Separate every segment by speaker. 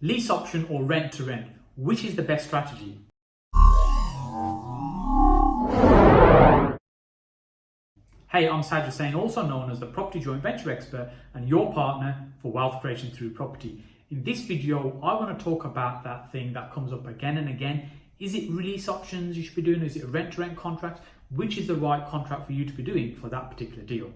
Speaker 1: Lease option or rent to rent, which is the best strategy? Hey, I'm Hussain, also known as the Property Joint Venture Expert and your partner for wealth creation through property. In this video, I want to talk about that thing that comes up again and again. Is it lease options you should be doing? Is it a rent-to-rent contract? Which is the right contract for you to be doing for that particular deal?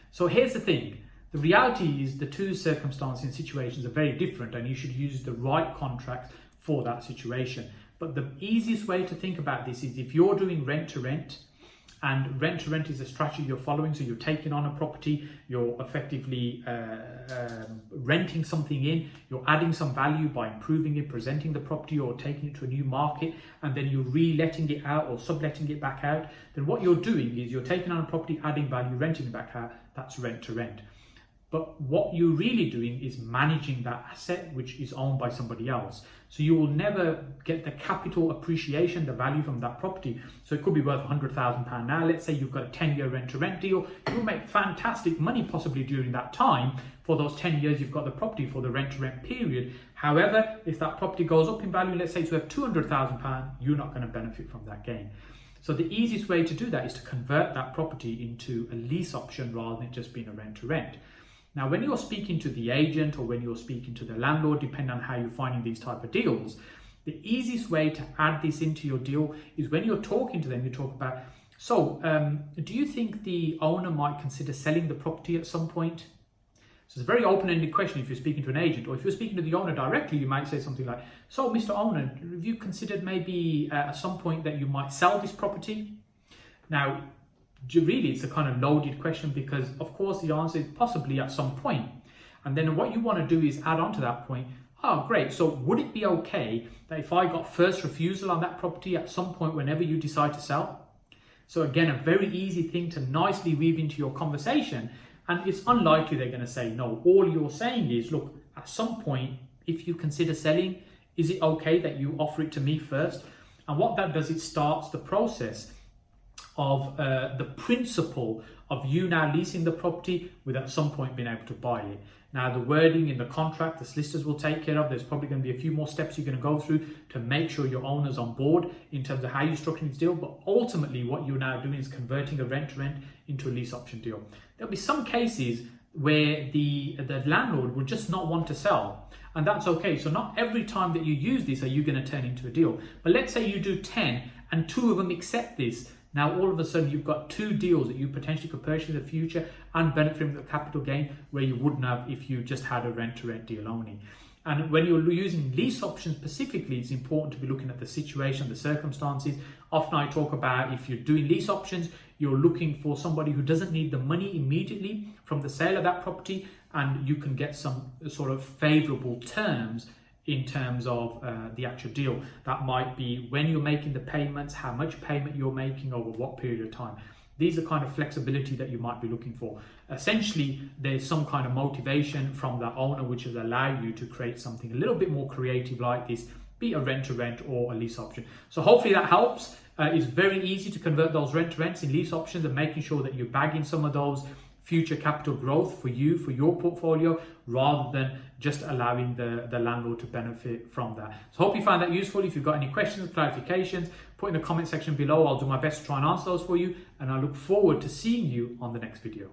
Speaker 1: So here's the thing. The reality is the two circumstances and situations are very different, and you should use the right contract for that situation. But the easiest way to think about this is if you're doing rent-to-rent, and rent-to-rent is a strategy you're following, so you're taking on a property, you're effectively renting something in, you're adding some value by improving it, presenting the property or taking it to a new market, and then you're re-letting it out or subletting it back out, then what you're doing is you're taking on a property, adding value, renting it back out. That's rent-to-rent. But what you're really doing is managing that asset which is owned by somebody else. So you will never get the capital appreciation, the value from that property. So it could be worth £100,000 now. Let's say you've got a 10-year rent-to-rent deal. You'll make fantastic money possibly during that time. For those 10 years you've got the property for the rent-to-rent period. However, if that property goes up in value, let's say it's worth £200,000, you're not going to benefit from that gain. So the easiest way to do that is to convert that property into a lease option rather than just being a rent-to-rent. Now, when you're speaking to the agent or when you're speaking to the landlord, depending on how you're finding these type of deals, the easiest way to add this into your deal is when you're talking to them, you talk about, do you think the owner might consider selling the property at some point? So it's a very open-ended question if you're speaking to an agent, or if you're speaking to the owner directly, you might say something like, so Mr. Owner, have you considered maybe at some point that you might sell this property? Now, really, it's a kind of loaded question because, of course, the answer is possibly at some point. And then what you want to do is add on to that point, oh, great. So would it be okay that if I got first refusal on that property at some point whenever you decide to sell? So again, a very easy thing to nicely weave into your conversation. And it's unlikely they're going to say no. All you're saying is, look, at some point, if you consider selling, is it okay that you offer it to me first? And what that does, it starts the process of the principle of you now leasing the property with at some point being able to buy it. Now, the wording in the contract, the solicitors will take care of. There's probably going to be a few more steps you're going to go through to make sure your owner's on board in terms of how you're structuring this deal. But ultimately, what you're now doing is converting a rent-to-rent into a lease option deal. There'll be some cases where the landlord will just not want to sell. And that's okay. So not every time that you use this are you going to turn into a deal. But let's say you do 10 and 2 of them accept this. Now, all of a sudden, you've got 2 deals that you potentially could purchase in the future and benefit from the capital gain where you wouldn't have if you just had a rent-to-rent deal only. And when you're using lease options specifically, it's important to be looking at the situation, the circumstances. Often I talk about if you're doing lease options, you're looking for somebody who doesn't need the money immediately from the sale of that property, and you can get some sort of favorable terms in terms of the actual deal. That might be when you're making the payments, how much payment you're making over what period of time. These are kind of flexibility that you might be looking for. Essentially, there's some kind of motivation from the owner which will allow you to create something a little bit more creative like this, be it a rent-to-rent or a lease option. So hopefully that helps. It's very easy to convert those rent-to-rents in lease options and making sure that you're bagging some of those future capital growth for you, for your portfolio, rather than just allowing the landlord to benefit from that. So hope you find that useful. If you've got any questions, clarifications, put in the comment section below. I'll do my best to try and answer those for you. And I look forward to seeing you on the next video.